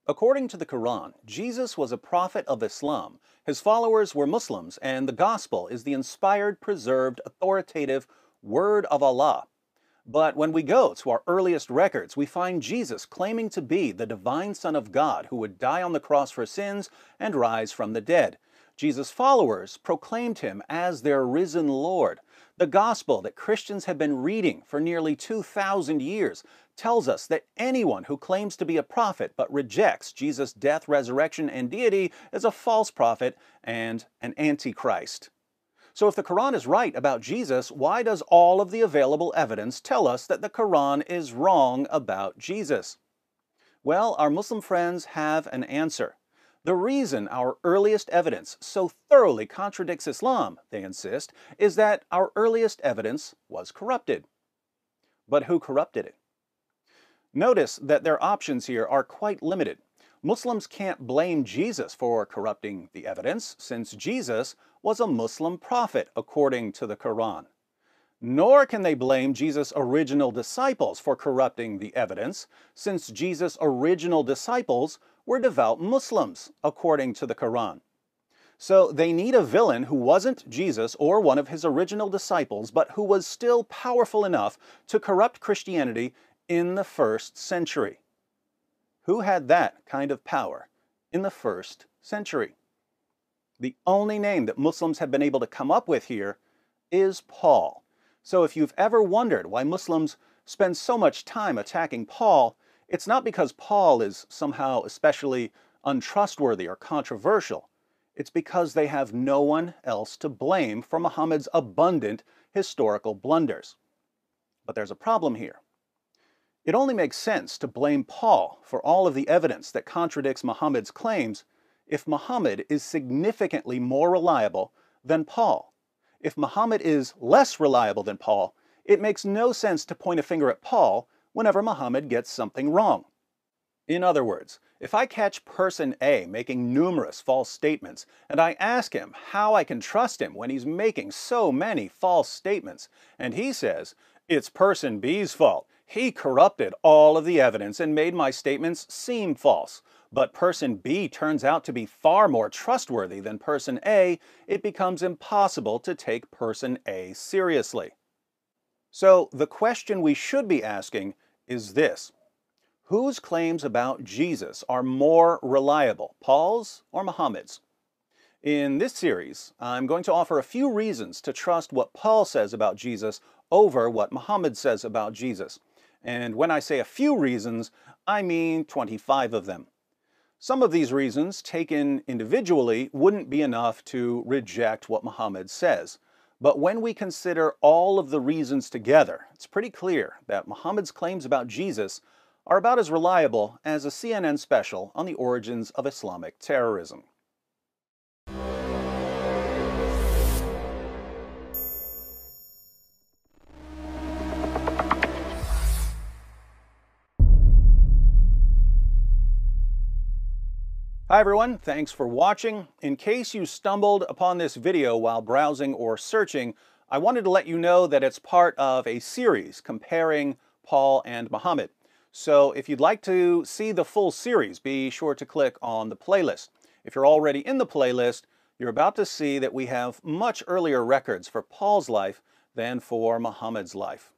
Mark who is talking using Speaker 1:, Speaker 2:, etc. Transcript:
Speaker 1: According to the Quran, Jesus was a prophet of Islam, his followers were Muslims, and the Gospel is the inspired, preserved, authoritative Word of Allah. But when we go to our earliest records, we find Jesus claiming to be the divine Son of God who would die on the cross for sins and rise from the dead. Jesus' followers proclaimed him as their risen Lord. The gospel that Christians have been reading for nearly 2,000 years tells us that anyone who claims to be a prophet but rejects Jesus' death, resurrection, and deity is a false prophet and an antichrist. So if the Quran is right about Jesus, why does all of the available evidence tell us that the Quran is wrong about Jesus? Well, our Muslim friends have an answer. The reason our earliest evidence so thoroughly contradicts Islam, they insist, is that our earliest evidence was corrupted. But who corrupted it? Notice that their options here are quite limited. Muslims can't blame Jesus for corrupting the evidence, since Jesus was a Muslim prophet according to the Quran. Nor can they blame Jesus' original disciples for corrupting the evidence, since Jesus' original disciples were devout Muslims, according to the Quran. So they need a villain who wasn't Jesus or one of his original disciples, but who was still powerful enough to corrupt Christianity in the first century. Who had that kind of power in the first century? The only name that Muslims have been able to come up with here is Paul. So if you've ever wondered why Muslims spend so much time attacking Paul, it's not because Paul is somehow especially untrustworthy or controversial. It's because they have no one else to blame for Muhammad's abundant historical blunders. But there's a problem here. It only makes sense to blame Paul for all of the evidence that contradicts Muhammad's claims if Muhammad is significantly more reliable than Paul. If Muhammad is less reliable than Paul, it makes no sense to point a finger at Paul whenever Muhammad gets something wrong. In other words, if I catch person A making numerous false statements, and I ask him how I can trust him when he's making so many false statements, and he says, it's person B's fault, he corrupted all of the evidence and made my statements seem false, but person B turns out to be far more trustworthy than person A, it becomes impossible to take person A seriously. So the question we should be asking is this: whose claims about Jesus are more reliable, Paul's or Muhammad's? In this series, I'm going to offer a few reasons to trust what Paul says about Jesus over what Muhammad says about Jesus. And when I say a few reasons, I mean 25 of them. Some of these reasons, taken individually, wouldn't be enough to reject what Muhammad says. But when we consider all of the reasons together, it's pretty clear that Muhammad's claims about Jesus are about as reliable as a CNN special on the origins of Islamic terrorism. Hi everyone, thanks for watching. In case you stumbled upon this video while browsing or searching, I wanted to let you know that it's part of a series comparing Paul and Muhammad. So if you'd like to see the full series, be sure to click on the playlist. If you're already in the playlist, you're about to see that we have much earlier records for Paul's life than for Muhammad's life.